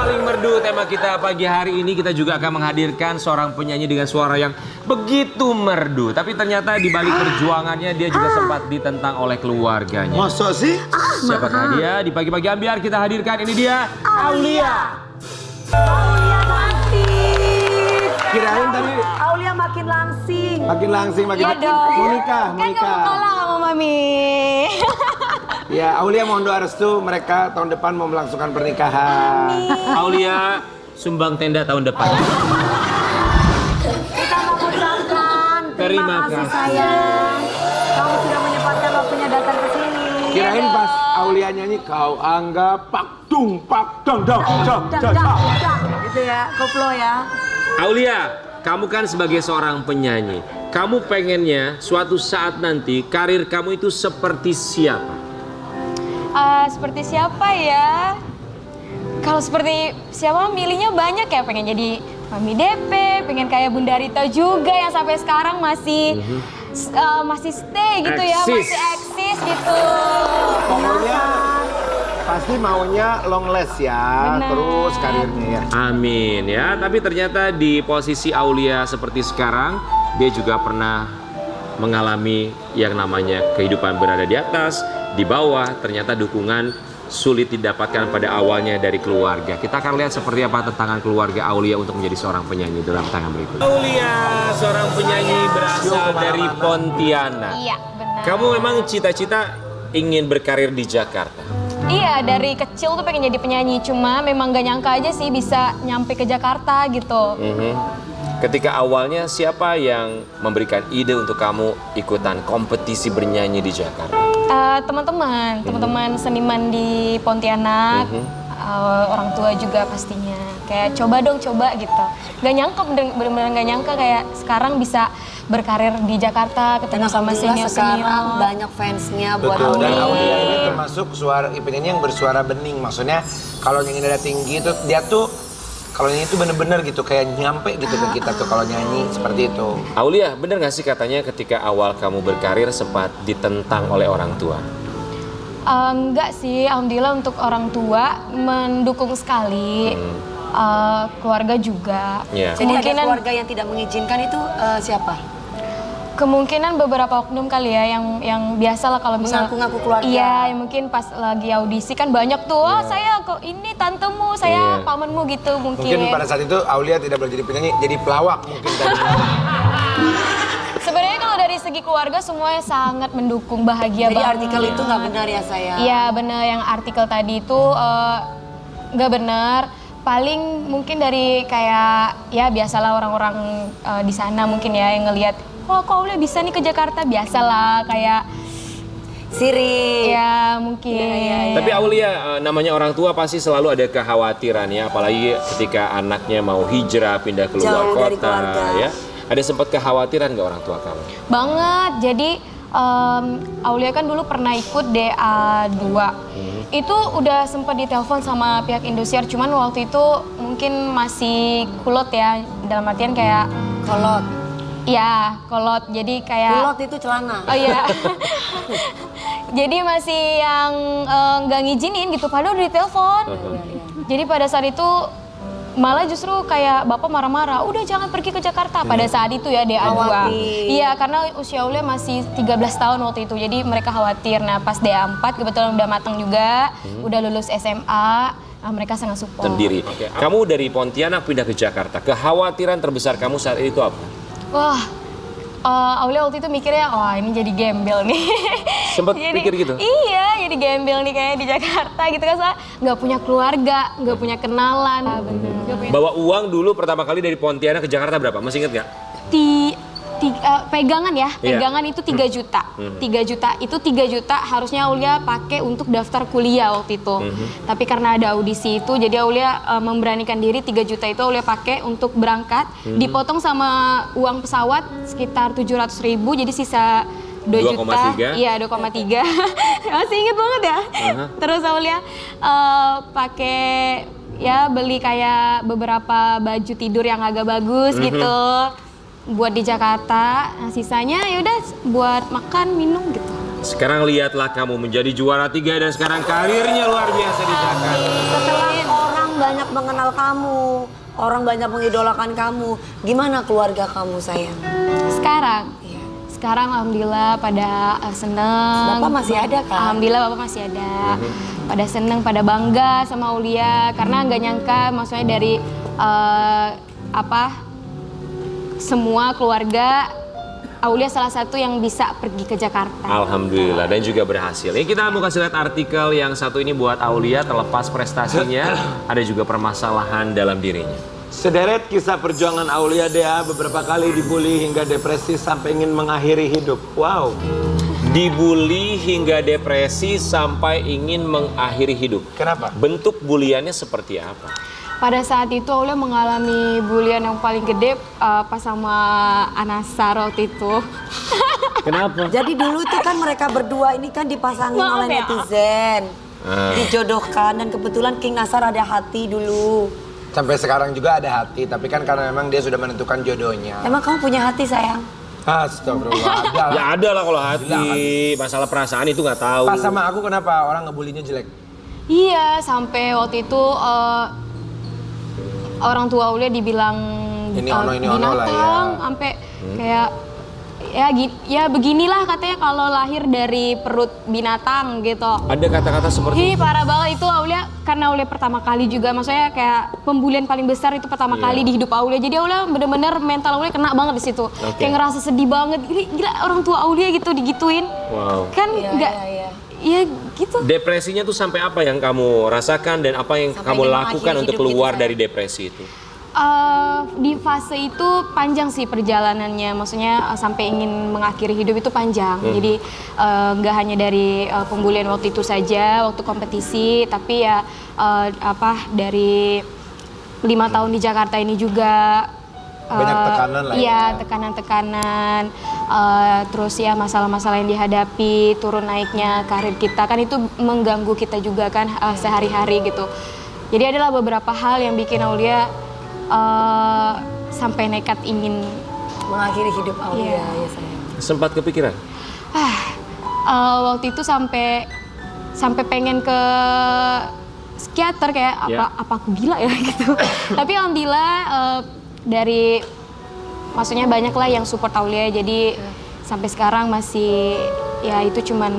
Paling merdu tema kita pagi hari ini. Kita juga akan menghadirkan seorang penyanyi dengan suara yang begitu merdu. Tapi ternyata di balik perjuangannya dia juga sempat ditentang oleh keluarganya. Masa sih? Siapakah dia? Di pagi-pagi biar kita hadirkan. Ini dia Aulia. Aulia cantik. Kirain tadi Aulia makin langsing. makin langsing, makin Iya dong. mau nikah, mau Kan nikah. kamu kalah sama Mami. Ya, Aulia mohon doa restu mereka tahun depan mau melangsungkan pernikahan. Aulia sumbang tenda tahun depan. Kita mau ucapkan terima kasih sayang. Kamu sudah menyempatkan waktunya datang ke sini. Kirain pas Aulia nyanyi kau anggap pak dung dang dang. Gitu ya, koplo ya. Aulia, kamu kan sebagai seorang penyanyi. Kamu pengennya suatu saat nanti karir kamu itu seperti siapa? Seperti siapa ya? Kalau seperti siapa milihnya banyak ya, pengen jadi Mami DP, pengen kayak Bunda Rita juga yang sampai sekarang masih masih stay gitu ya, Eksis. masih eksis gitu. Pokoknya pasti maunya long last ya, Benar. terus karirnya ya. Amin ya. Tapi ternyata di posisi Aulia seperti sekarang, dia juga pernah mengalami yang namanya kehidupan berada di atas, di bawah. Ternyata dukungan sulit didapatkan pada awalnya dari keluarga. Kita akan lihat seperti apa tantangan keluarga Aulia untuk menjadi seorang penyanyi dalam tangan berikut. Aulia, seorang penyanyi berasal dari Pontianak. Iya, benar. Kamu memang cita-cita ingin berkarir di Jakarta. Iya, dari kecil tuh pengen jadi penyanyi, cuma memang gak nyangka aja sih bisa nyampe ke Jakarta gitu. Ketika awalnya siapa yang memberikan ide untuk kamu ikutan kompetisi bernyanyi di Jakarta? Teman-teman seniman di Pontianak, orang tua juga pastinya. Kayak coba dong, coba gitu. Gak nyangka, bener-bener gak nyangka kayak sekarang bisa berkarir di Jakarta, ketemu sama Alhamdulillah sekarang senior-senior. banyak fansnya buat Betul, dan Aulia Aulia. ini termasuk suara penyanyi yang bersuara bening. Maksudnya kalau nyanyi nada tinggi itu dia tuh kalau nyanyi itu bener-bener gitu kayak nyampe gitu ke kita tuh kalau nyanyi seperti itu. Aulia, bener gak sih katanya ketika awal kamu berkarir sempat ditentang oleh orang tua? Enggak sih, alhamdulillah untuk orang tua mendukung sekali. Keluarga juga. Iya. Jadi ada keluarga yang tidak mengizinkan itu siapa? Kemungkinan beberapa oknum kali ya yang biasa lah kalau misalnya Mengaku-ngaku keluarga. Iya, yang mungkin pas lagi audisi kan banyak tuh, oh saya kok ini tantemu, saya Iya. pamanmu gitu mungkin. Mungkin pada saat itu Aulia tidak boleh jadi penyanyi, jadi pelawak mungkin tadi. Sebenarnya kalau dari segi keluarga semuanya sangat mendukung, bahagia Jadi banget. artikel itu nggak benar ya saya? Iya benar, yang artikel tadi itu nggak benar. Paling mungkin dari kayak ya biasalah orang-orang di sana mungkin ya yang ngelihat, oh kok Aulia bisa nih ke Jakarta, biasalah kayak Siri. ya mungkin. Iya. Tapi Aulia, namanya orang tua pasti selalu ada kekhawatiran ya, apalagi ketika anaknya mau hijrah pindah keluar Jauh dari kota keluarga. ya. Ada sempat kekhawatiran nggak orang tua kamu? Banget, jadi Aulia kan dulu pernah ikut DA2. Itu udah sempat ditelepon sama pihak Indosiar, cuman waktu itu mungkin masih kulot ya, dalam artian kayak Kolot. ya kolot, jadi kayak Kulot itu celana. oh iya. Jadi masih yang nggak ngizinin gitu, padahal udah ditelepon. Jadi pada saat itu malah justru kayak bapak marah-marah, udah jangan pergi ke Jakarta pada saat itu ya DA2. Khawatir. Iya, karena usia Aulia masih 13 tahun waktu itu, jadi mereka khawatir. Nah pas DA4 kebetulan udah matang juga, udah lulus SMA, mereka sangat support. Sendiri. Kamu dari Pontianak pindah ke Jakarta. Kekhawatiran terbesar kamu saat itu apa? Wah, Aulia waktu itu mikirnya, wah ini jadi gembel nih. Sempet pikir gitu? Iya, jadi gembel nih kayak di Jakarta gitu kan, soalnya nggak punya keluarga, nggak punya kenalan. Nggak punya- Bawa uang dulu pertama kali dari Pontianak ke Jakarta berapa? Masih inget nggak? Pegangan ya, Iya. pegangan itu 3 juta. 3 juta, itu 3 juta harusnya Aulia pakai untuk daftar kuliah waktu itu. Tapi karena ada audisi itu, jadi Aulia memberanikan diri 3 juta itu Aulia pakai untuk berangkat. Dipotong sama uang pesawat sekitar 700.000, jadi sisa 2 juta. 2,3. Iya, 2,3. Masih inget banget ya. Terus Aulia pakai ya beli kayak beberapa baju tidur yang agak bagus gitu buat di Jakarta. Nah, sisanya yaudah buat makan minum gitu. Sekarang lihatlah kamu menjadi juara 3 dan sekarang karirnya luar biasa di Jakarta. Setelah orang banyak banyak mengenal kamu, orang banyak mengidolakan kamu. Gimana keluarga kamu sayang? Sekarang, Iya. sekarang alhamdulillah pada seneng. Bapak masih ada kan? Alhamdulillah bapak masih ada. Pada seneng, pada bangga sama Aulia karena nggak nyangka, maksudnya dari semua keluarga Aulia salah satu yang bisa pergi ke Jakarta. Alhamdulillah, dan juga berhasil. Ya, kita mau kasih lihat artikel yang satu ini buat Aulia. Terlepas prestasinya, ada juga permasalahan dalam dirinya. Sederet kisah perjuangan Aulia Dea beberapa kali dibully hingga depresi sampai ingin mengakhiri hidup. Wow. Dibully hingga depresi sampai ingin mengakhiri hidup. Kenapa? Bentuk buliannya seperti apa? Pada saat itu Aulia mengalami bulian yang paling gede pas sama Anasar waktu itu. Kenapa? Jadi dulu tuh kan mereka berdua ini kan dipasangin Maaf oleh ya. netizen. Dijodohkan dan kebetulan King Nasar ada hati dulu. Sampai sekarang juga ada hati, tapi kan karena memang dia sudah menentukan jodohnya. Emang kamu punya hati sayang? Astagfirullah. Ada lah. Ya ada lah kalau hati, masalah perasaan itu nggak tahu. Pas sama aku kenapa orang ngebulinya jelek? Iya, sampai waktu itu orang tua Aulia dibilang Ini ono, ini ono lah ya. binatang, sampai kayak ya beginilah katanya kalau lahir dari perut binatang gitu. Ada kata-kata seperti Ih, parah banget itu Aulia, karena Aulia pertama kali juga, maksudnya kayak pembulian paling besar itu pertama kali di hidup Aulia. Jadi Aulia bener-bener mental Aulia kena banget di situ. Kayak ngerasa sedih banget. Gila orang tua Aulia gitu digituin. wow. Kan nggak, ya gitu. Depresinya tuh sampai apa yang kamu rasakan dan apa yang Sampai kamu ingin lakukan mengakhiri untuk hidup keluar gitu, dari depresi itu? Di fase itu panjang sih perjalanannya, maksudnya sampai ingin mengakhiri hidup itu panjang. Jadi nggak hanya dari pembulian waktu itu saja, waktu kompetisi, tapi ya dari 5 tahun di Jakarta ini juga. Banyak tekanan lah ya. Iya, tekanan-tekanan. Terus ya masalah-masalah yang dihadapi, turun naiknya karir kita kan itu mengganggu kita juga kan sehari-hari gitu. Jadi adalah beberapa hal yang bikin Aulia sampai nekat ingin Mengakhiri hidup Aulia, Iya. ya sayang. Sempat kepikiran? waktu itu sampai pengen ke psikiater kayak apa aku gila ya gitu. Tapi alhamdulillah dari maksudnya banyak lah yang support Aulia, jadi sampai sekarang masih ya itu cuman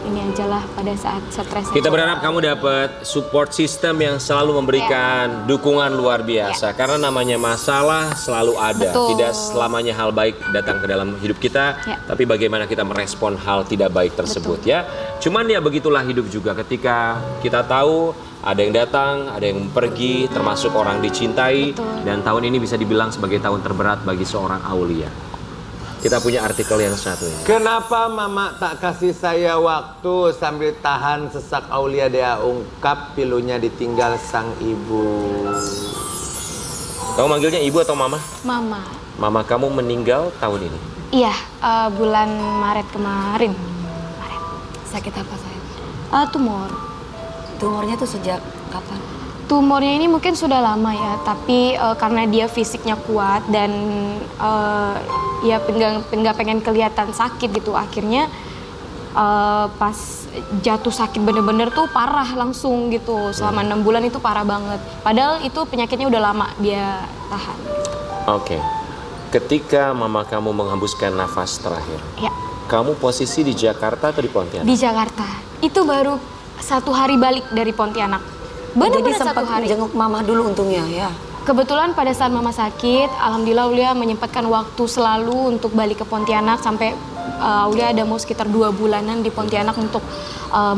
ini aja lah pada saat stres. Kita berharap kamu dapat support system yang selalu memberikan dukungan luar biasa. Karena namanya masalah selalu ada. Betul. Tidak selamanya hal baik datang ke dalam hidup kita, tapi bagaimana kita merespon hal tidak baik tersebut ya. Cuman ya begitulah hidup juga, ketika kita tahu ada yang datang, ada yang pergi, termasuk orang dicintai. Betul. Dan tahun ini bisa dibilang sebagai tahun terberat bagi seorang Aulia. Kita punya artikel yang satu ini. Kenapa mama tak kasih saya waktu sambil tahan sesak Aulia Dea, ungkap pilunya ditinggal sang ibu. Kamu manggilnya ibu atau mama? Mama. Mama kamu meninggal tahun ini. Iya, bulan Maret kemarin. Sakit apa sayang? Tumor. Tumornya tuh sejak kapan? Tumornya ini mungkin sudah lama ya, tapi karena dia fisiknya kuat dan ya nggak pengen kelihatan sakit gitu, akhirnya pas jatuh sakit bener-bener tuh parah langsung gitu, selama 6 bulan itu parah banget. Padahal itu penyakitnya udah lama dia tahan. Oke. Ketika mama kamu menghembuskan nafas terakhir, Ya, kamu posisi di Jakarta atau di Pontianak? di Jakarta. Itu baru 1 hari balik dari Pontianak. Jadi Bener-bener 1 sempat hari. jenguk mama dulu untungnya ya. Kebetulan pada saat mama sakit, alhamdulillah Aulia menyempatkan waktu selalu untuk balik ke Pontianak, sampai Aulia ada mau sekitar 2 bulanan di Pontianak untuk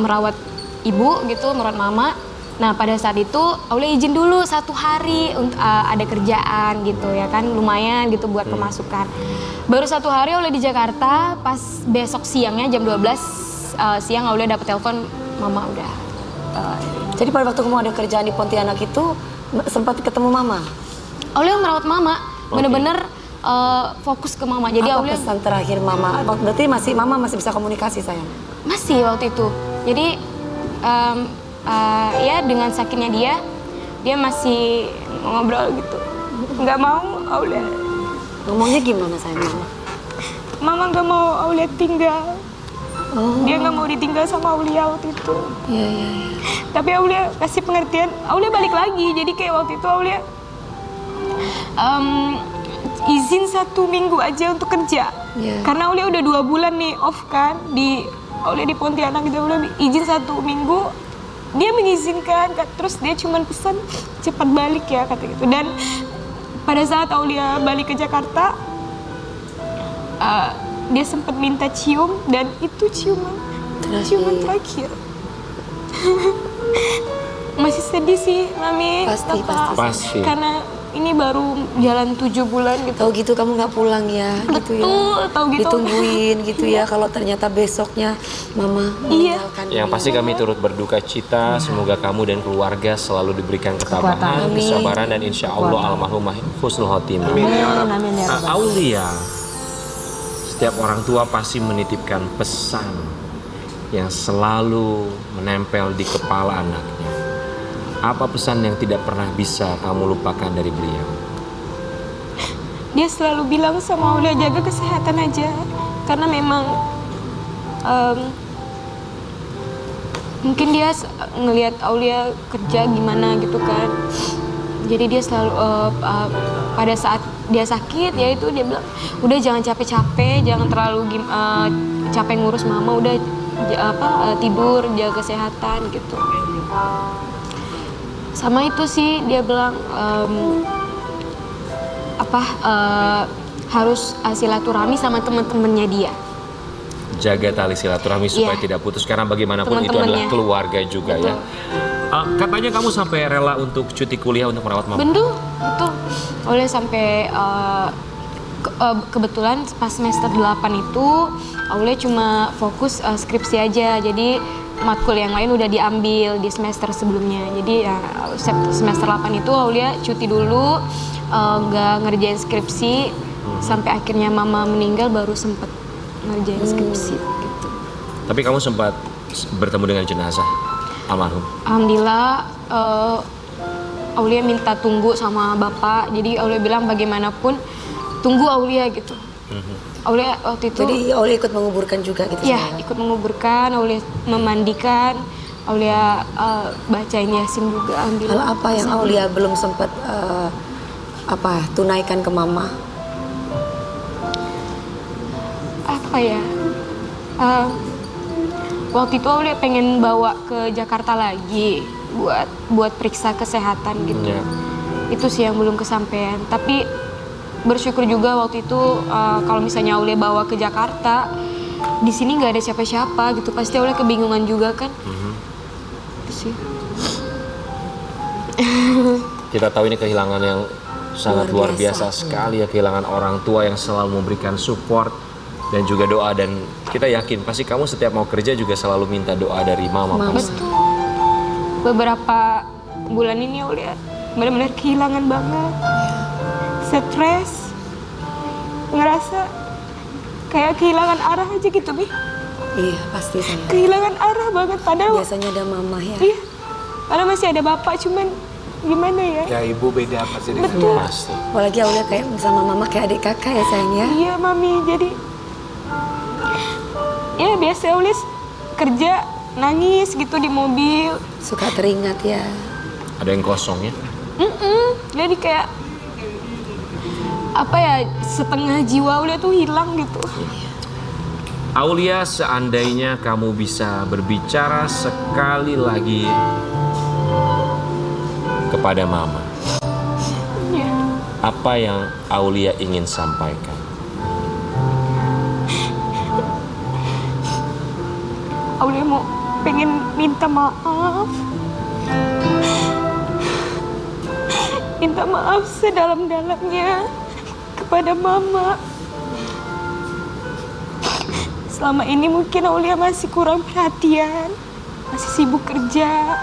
merawat ibu gitu, merawat mama. Nah pada saat itu Aulia izin dulu 1 hari untuk ada kerjaan gitu ya kan, lumayan gitu buat pemasukan. Baru 1 hari Aulia di Jakarta, pas besok siangnya jam 12 siang Aulia dapat telepon, mama udah. Jadi pada waktu kamu ada kerjaan di Pontianak itu sempat ketemu mama. Aulia merawat mama, bener-bener fokus ke mama. Jadi Apa Aulia pesan terakhir mama? Berarti mama masih bisa komunikasi sayang. masih waktu itu. Jadi ya dengan sakitnya dia masih ngobrol gitu. Nggak mau Aulia. Ngomongnya gimana sayang mama? Mama nggak mau Aulia tinggal. Dia nggak mau ditinggal sama Aulia waktu itu. Iya. Tapi Aulia kasih pengertian, Aulia balik lagi. Jadi kayak waktu itu Aulia izin 1 minggu aja untuk kerja. Karena Aulia udah 2 bulan nih off kan, Aulia di Pontianak gitu. Aulia izin 1 minggu, dia mengizinkan, terus dia cuma pesan cepat balik ya kata gitu. Dan pada saat Aulia balik ke Jakarta, dia sempat minta cium, dan itu ciuman terakhir. Masih sedih sih, Mami. Pasti. Karena ini baru jalan 7 bulan gitu. Tahu gitu kamu nggak pulang ya, gitu ya. Betul, tahu gitu. Ditungguin gitu ya, kalau ternyata besoknya Mama meninggalkan. Yang pasti kami turut berduka cita. Semoga kamu dan keluarga selalu diberikan ketabahan, Amin. kesabaran, dan insya Allah almarhumah husnul khotimah. Amin ya Rabbal. Aulia, setiap orang tua pasti menitipkan pesan yang selalu menempel di kepala anaknya. Apa pesan yang tidak pernah bisa kamu lupakan dari beliau? Dia selalu bilang sama Aulia, jaga kesehatan aja. Karena memang mungkin dia ngelihat Aulia kerja gimana gitu kan. Jadi dia selalu pada saat dia sakit ya itu dia bilang, udah jangan capek-capek, jangan terlalu capek ngurus mama, udah tidur, jaga kesehatan gitu. Sama itu sih dia bilang harus silaturahmi sama teman-temannya dia. Jaga tali silaturahmi supaya tidak putus, karena bagaimanapun itu adalah keluarga juga. Betul. Ya. Katanya kamu sampai rela untuk cuti kuliah untuk merawat mama. Betul. Oleh sampai kebetulan pas semester 8 itu Aulia cuma fokus skripsi aja. Jadi matkul yang lain udah diambil di semester sebelumnya. Jadi ya semester 8 itu Aulia cuti dulu, nggak ngerjain skripsi sampai akhirnya mama meninggal baru sempet ngerjain skripsi gitu. Tapi kamu sempat bertemu dengan jenazah almarhum? Alhamdulillah Aulia minta tunggu sama bapak. Jadi Aulia bilang bagaimanapun tunggu Aulia gitu. Aulia waktu itu. Jadi Aulia ikut menguburkan juga gitu? Iya, ikut menguburkan, Aulia memandikan, Aulia bacain Yasin juga. Hal apa yang Aulia belum sempat tunaikan ke mama? Apa ya? Waktu itu Aulia pengen bawa ke Jakarta lagi buat periksa kesehatan gitu. Ya. Itu sih yang belum kesampaian. Tapi bersyukur juga waktu itu kalau misalnya Aulia bawa ke Jakarta, di sini nggak ada siapa-siapa gitu. Pasti Aulia kebingungan juga kan. Itu sih. Kita tahu ini kehilangan yang sangat luar biasa sekali ya, kehilangan orang tua yang selalu memberikan support dan juga doa, dan kita yakin pasti kamu setiap mau kerja juga selalu minta doa dari mama. Betul. Beberapa bulan ini Aulia benar-benar kehilangan banget. Stres, ngerasa kayak kehilangan arah aja gitu, Mi. Iya, pasti sayang. Kehilangan arah banget, padahal biasanya ada mama ya. Iya, padahal masih ada bapak, cuman gimana ya? Ya ibu beda pasti dengan Betul. Pasti. Apalagi Aulia kayak sama mama kayak adik kakak ya sayang ya. Iya, Mami, jadi ya biasa Aulia kerja nangis gitu di mobil. Suka teringat ya. Ada yang kosong ya? Jadi kayak apa ya, setengah jiwa Aulia tuh hilang gitu. Aulia, seandainya kamu bisa berbicara sekali lagi kepada mama, Ya. apa yang Aulia ingin sampaikan? Aulia mau pengen minta maaf. Minta maaf sedalam-dalamnya kepada mama. Selama ini mungkin Aulia masih kurang perhatian, masih sibuk kerja,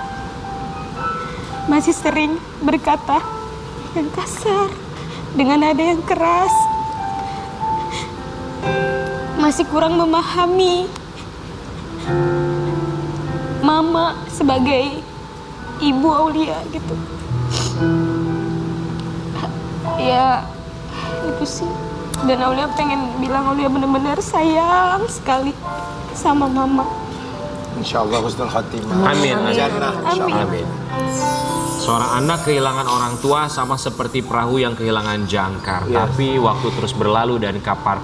masih sering berkata yang kasar dengan nada yang keras, masih kurang memahami mama sebagai ibu Aulia gitu. Ya itu sih. Dan Aulia pengen bilang Aulia benar-benar sayang sekali sama mama. Insyaallah husnul khotimah. Amin. Jannah. Insyaallah. Amin. Seorang anak kehilangan orang tua sama seperti perahu yang kehilangan jangkar. Tapi waktu terus berlalu dan kapal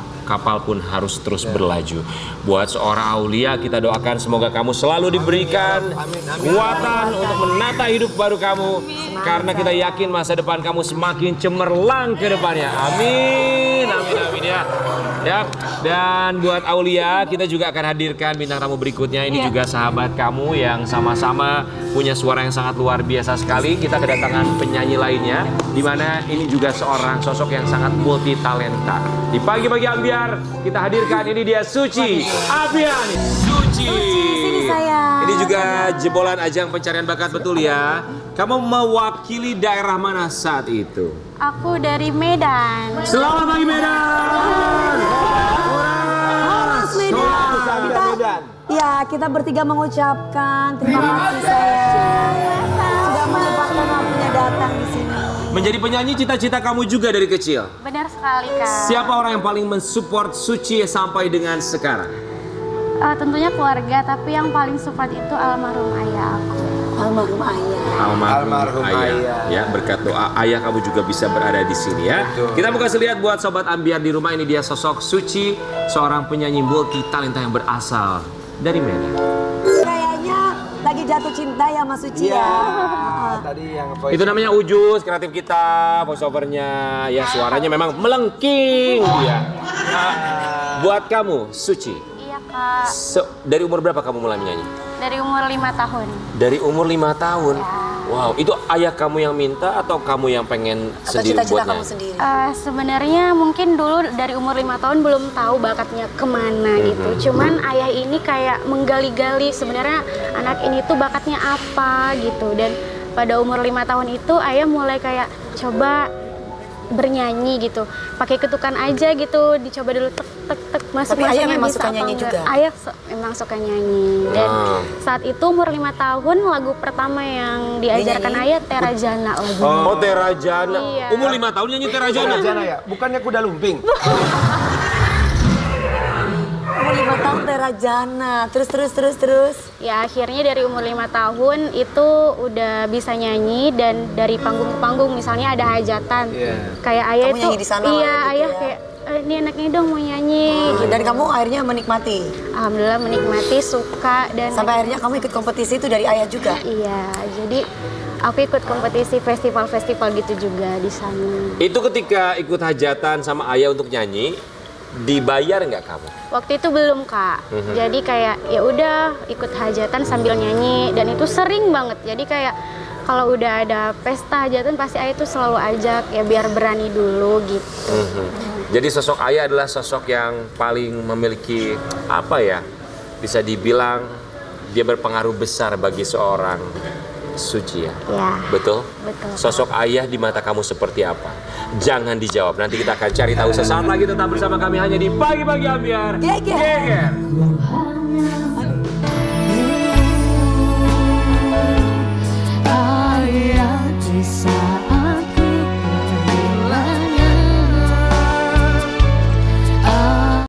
pun harus terus berlaju. Buat seorang aulia kita doakan semoga kamu selalu diberikan kekuatan untuk menata hidup baru kamu. Karena kita yakin masa depan kamu semakin cemerlang ke depannya. Amin. Amin, amin ya. Ya, dan buat aulia kita juga akan hadirkan bintang tamu berikutnya. Ini juga sahabat kamu yang sama-sama punya suara yang sangat luar biasa sekali. Kita kedatangan penyanyi lainnya, di mana ini juga seorang sosok yang sangat multi talenta. Di pagi-pagi ambiar kita hadirkan ini dia Suci Abian. Suci. Sini sayang. Ini juga jebolan ajang pencarian bakat betul ya. Kamu mewakili daerah mana saat itu? Aku dari Medan. Selamat pagi Medan. Horas Medan. Ya, kita bertiga mengucapkan terima kasih sayang. Sudah menyempatkan waktunya datang di sini. Menjadi penyanyi cita-cita kamu juga dari kecil. Benar sekali, Kak. Siapa orang yang paling mensupport Suci sampai dengan sekarang? Tentunya keluarga, tapi yang paling support itu almarhum ayah aku. Almarhum ayah. Almarhum ayah. Ya, berkat doa ayah kamu juga bisa berada di sini ya. Betul. Kita mau kasih lihat buat sobat ambiar di rumah, ini dia sosok Suci, seorang penyanyi multi talenta yang berasal dari Medan. Kayaknya lagi jatuh cinta ya Mas Suci ya. Tadi yang Itu namanya Ujus, kreatif kita, voice overnya, ya suaranya memang melengking ya. Buat kamu, Suci, Iya, Kak. dari umur berapa kamu mulai menyanyi? Dari umur 5 tahun. Dari umur 5 tahun? Wow, itu ayah kamu yang minta atau kamu yang pengen Atau sendiri cita-cita buat kamu nyanyi? sendiri. Sebenarnya mungkin dulu dari umur 5 tahun belum tahu bakatnya kemana gitu. Cuman ayah ini kayak menggali-gali sebenarnya anak ini tuh bakatnya apa gitu. Dan pada umur 5 tahun itu ayah mulai kayak coba bernyanyi gitu. Pakai ketukan aja gitu, dicoba dulu tek tek tek masuk. Tapi ayah masuknya memang bisa suka apa nyanyi enggak. juga? Ayah memang suka nyanyi. Dan saat itu umur 5 tahun lagu pertama yang diajarkan Dinyanyi? ayah Terajana lagu. Oh, Terajana. Iya. Umur 5 tahun nyanyi Terajana. Jana ya? Bukannya kuda lumping? Umur 5 tahun Terajana. Terus. Ya akhirnya dari umur 5 tahun itu udah bisa nyanyi dan dari panggung ke panggung misalnya ada hajatan. Kayak ayah Kamu itu nyanyi di sana lah iya gitu ayah ya. kayak ini anaknya dong mau nyanyi. Dan kamu akhirnya menikmati. Alhamdulillah menikmati, suka dan Sampai akhirnya kamu ikut kompetisi itu dari ayah juga. iya. Jadi aku ikut kompetisi festival-festival gitu juga di sana. Itu ketika ikut hajatan sama ayah untuk nyanyi, dibayar nggak kamu? Waktu itu belum, Kak. Jadi kayak ya udah ikut hajatan sambil nyanyi dan itu sering banget. Jadi kayak kalau udah ada pesta hajatan pasti ayah itu selalu ajak ya biar berani dulu gitu. Jadi sosok ayah adalah sosok yang paling memiliki apa ya? Bisa dibilang dia berpengaruh besar bagi seorang Suci ya. Ya. Betul? Betul. Sosok ayah di mata kamu seperti apa? Jangan dijawab. Nanti kita akan cari tahu sesaat lagi. Tetap bersama kami hanya di Pagi-Pagi Ambiar. Geger. Geger.